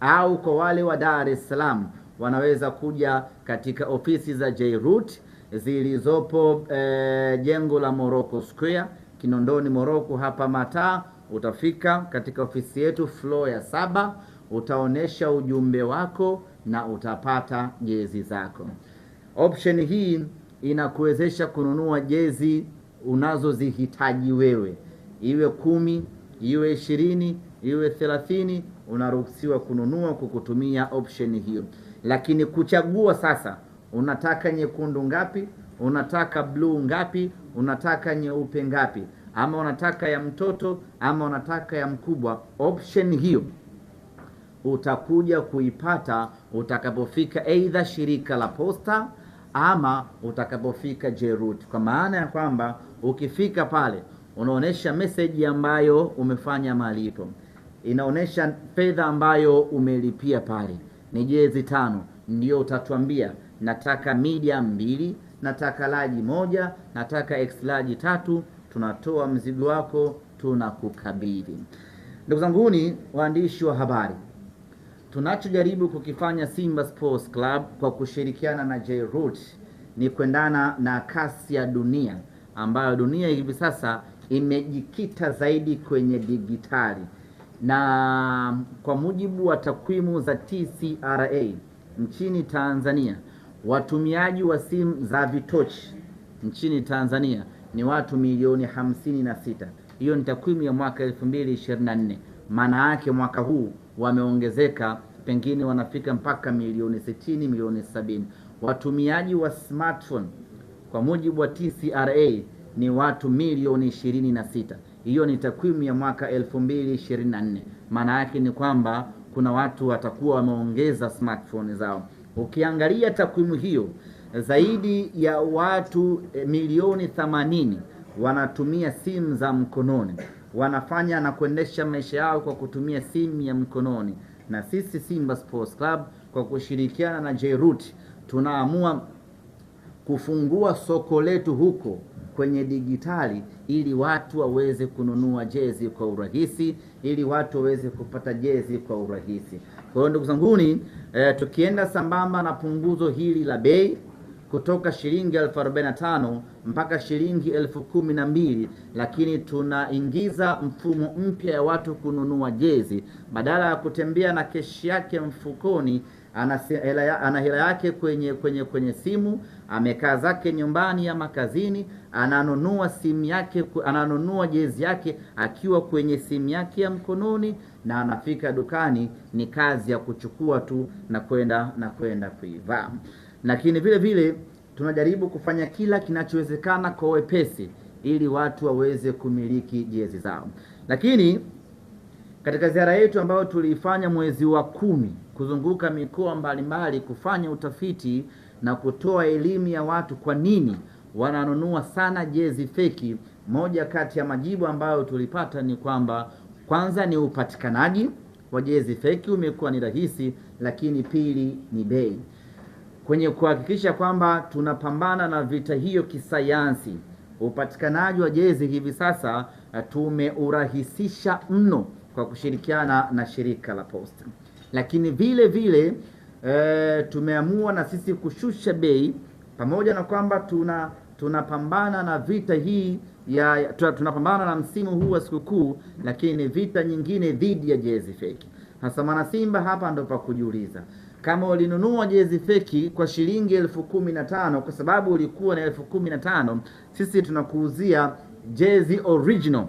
au kwa wale wa Dar es Salaam wanaweza kuja katika ofisi za J-Root zilizopo jengo la Morocco Square, Kinondoni Morocco hapa Mataa. Utafika katika ofisi yetu floor ya 7, utaonesha ujumbe wako na utapata jezi zako. Option hii inakuwezesha kununua jezi unazozihitaji wewe, iwe 10, iwe 20, iwe 30, unaruhusiwa kununua kwa kutumia option hiyo. Lakini kuchagua sasa, unataka nyekundu ngapi, unataka blue ngapi, unataka nyeupe ngapi, ama unataka ya mtoto ama unataka ya mkubwa, option hiyo utakuja kuipata utakapofika either shirika la posta ama utakapofika J-Root. Kwa maana ya kwamba ukifika pale unaonesha message ambayo umefanya malipo, inaonesha fedha ambayo umelipia pale ni jezi 5, ndio utatuambia nataka medium 2, nataka large 1, nataka X large 3. Tunatoa mzigo wako, tunakukabidhi. Ndugu zanguni waandishi wa habari, tunachojaribu kukifanya Simba Sports Club kwa kushirikiana na J-Root ni kuendana na kasi ya dunia, ambayo dunia hivi sasa imejikita zaidi kwenye digitali. Na kwa mujibu wa takwimu za TCRA nchini Tanzania, watumiaji wa simu za vitochi nchini Tanzania ni watu milioni 56. Hiyo ni takwimu ya mwaka 2024. Maana yake mwaka huu wameongezeka, pengine wanafika mpaka milioni 60, milioni 70. Watumiaji wa smartphone kwa mujibu wa TCRA ni watu milioni 26. Hiyo ni takwimu ya mwaka 2024. Maana yake ni kwamba kuna watu watakuwa wameongeza smartphone zao. Ukiangalia takwimu hiyo, zaidi ya watu milioni 80 wanatumia simu za mkononi, wanafanya na kuendesha maisha yao kwa kutumia simu ya mkononi. Na sisi Simba Sports Club kwa kushirikiana na J-Root tunaamua kufungua soko letu huko kwenye digitali, ili watu waweze kununua jezi kwa urahisi, ili watu waweze kupata jezi kwa urahisi. Kwa hiyo ndugu zanguni, tukienda sambamba na punguzo hili la bei kutoka shilingi 45 mpaka shilingi 12,000, lakini tunaingiza mfumo mpya ya watu kununua jezi. Badala ya kutembea na keshi yake mfukoni, ana hela yake kwenye simu, amekaa zake nyumbani ama kazini, ananunua simu yake, ananunua jezi yake akiwa kwenye simu yake ya mkononi, na anafika dukani, ni kazi ya kuchukua tu na kwenda kuivaa. Lakini vile vile tunajaribu kufanya kila kinachowezekana kwa wepesi ili watu waweze kumiliki jezi zao. Lakini katika ziara yetu ambayo tuliifanya mwezi wa 10 kuzunguka mikoa mbalimbali kufanya utafiti na kutoa elimu ya watu kwa nini wananunua sana jezi feki, moja kati ya majibu ambayo tulipata ni kwamba kwanza ni upatikanaji wa jezi feki umekuwa ni rahisi, lakini pili ni bei. Kwenye kuhakikisha kwamba tunapambana na vita hiyo kisayansi, upatikanaji wa jezi hivi sasa tumeurahisisha mno kwa kushirikiana na shirika la posta. Lakini vile vile tumeamua na sisi kushusha bei, pamoja na kwamba tunapambana na vita hii tunapambana na msimu huu wa sikukuu, lakini vita nyingine dhidi ya jezi feki. Hasa mwana Simba, hapa ndo pa kujiuliza, kama ulinunua jezi feki kwa shilingi 15,000 kwa sababu ulikuwa na 15,000, sisi tunakuuzia jezi original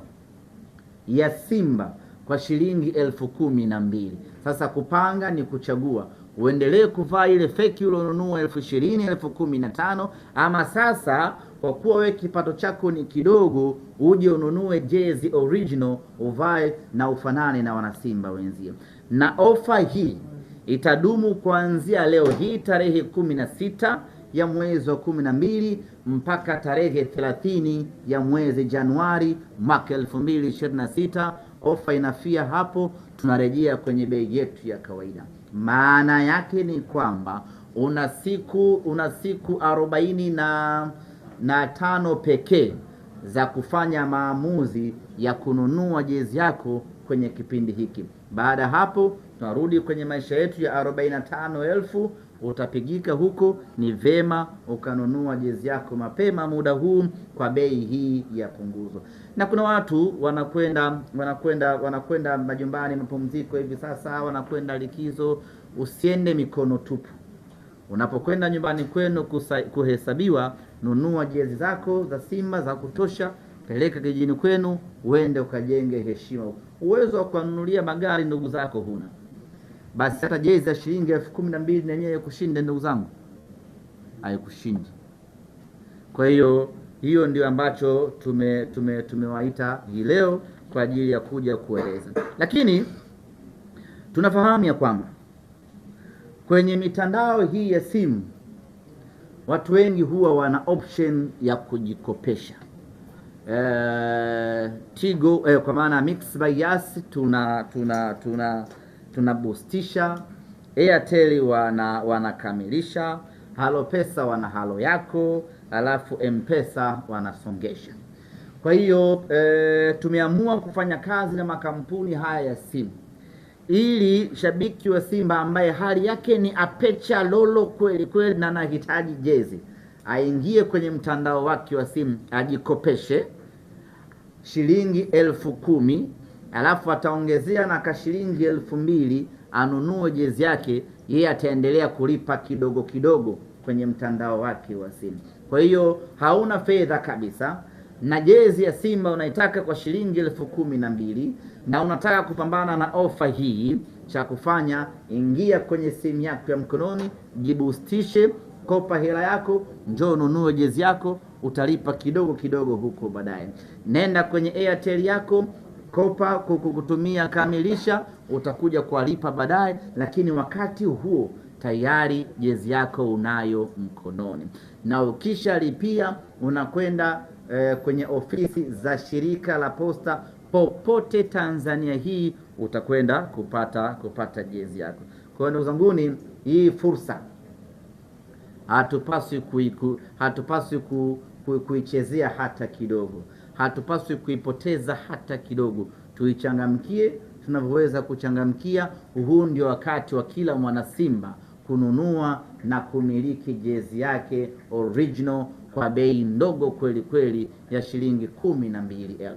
ya Simba kwa shilingi 12,000. Sasa kupanga ni kuchagua, uendelee kuvaa ile feki ulionunua 20,000, 15,000, ama sasa kwa kuwa wewe kipato chako ni kidogo, uje ununue jezi original uvae na ufanane na wanasimba wenzio. Na ofa hii itadumu kuanzia leo hii tarehe 16 ya mwezi wa 12 mpaka tarehe 30 ya mwezi Januari mwaka 2026. Ofa inafia hapo, tunarejea kwenye bei yetu ya kawaida. Maana yake ni kwamba una siku 45 pekee za kufanya maamuzi ya kununua jezi yako kwenye kipindi hiki. Baada hapo tunarudi kwenye maisha yetu ya 45,000 utapigika huko. Ni vema ukanunua jezi yako mapema muda huu kwa bei hii ya punguzo. Na kuna watu wanakwenda majumbani mapumziko hivi sasa, wanakwenda likizo. Usiende mikono tupu. Unapokwenda nyumbani kwenu kuhesabiwa, nunua jezi zako za Simba za kutosha, peleka kijijini kwenu, uende ukajenge heshima. Uwezo wa kununulia magari ndugu zako huna, basi hata jezi ya shilingi 12,000 yenyewe kushinde ndugu zangu, haikushindi. Kwa hiyo ndio ambacho tumewaita hii leo kwa ajili ya kuja kueleza. Lakini tunafahamu ya kwamba kwenye mitandao hii ya simu watu wengi huwa wana option ya kujikopesha. Tigo kwa maana Mixx by Yas tuna boostisha, Airtel wanakamilisha, Halo Pesa wana halo yako, alafu M-Pesa wanasongesha. Kwa hiyo tumeamua kufanya kazi na makampuni haya ya simu ili shabiki wa Simba ambaye hali yake ni apecha lolo kweli kweli na anahitaji jezi, aingie kwenye mtandao wake wa simu, ajikopeshe shilingi 10,000, alafu ataongezea na kashilingi 2,000, anunue jezi yake. Yeye ataendelea kulipa kidogo kidogo kwenye mtandao wake wa simu. Kwa hiyo hauna fedha kabisa, na jezi ya Simba unaitaka kwa shilingi 12,000 na unataka kupambana na ofa hii, cha kufanya ingia kwenye simu yako ya mkononi, jibustishe, kopa hela yako, njoo nunue jezi yako, utalipa kidogo kidogo huko baadaye. Nenda kwenye Airtel yako, kopa kukutumia kamilisha, utakuja kulipa baadaye, lakini wakati huo tayari jezi yako unayo mkononi. Na ukisha lipia unakwenda kwenye ofisi za shirika la posta popote Tanzania hii, utakwenda kupata jezi yako. Kwa ndugu zanguni, hii fursa hatupaswi kuichezea hata kidogo, hatupaswi kuipoteza hata kidogo. Tuichangamkie tunavyoweza kuchangamkia. Huu ndio wakati wa kila mwana Simba kununua na kumiliki jezi yake original kwa bei ndogo kweli kweli ya shilingi 12,000.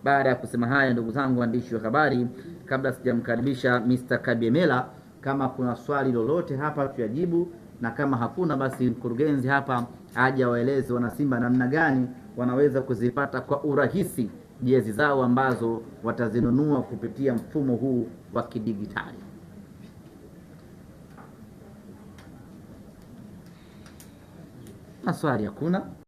Baada ya kusema haya, ndugu zangu waandishi wa habari, kabla sijamkaribisha Mr. Kabyemela, kama kuna swali lolote hapa tuyajibu, na kama hakuna basi mkurugenzi hapa aje waeleze wana Simba namna gani wanaweza kuzipata kwa urahisi jezi zao ambazo watazinunua kupitia mfumo huu wa kidigitali. Maswali hakuna.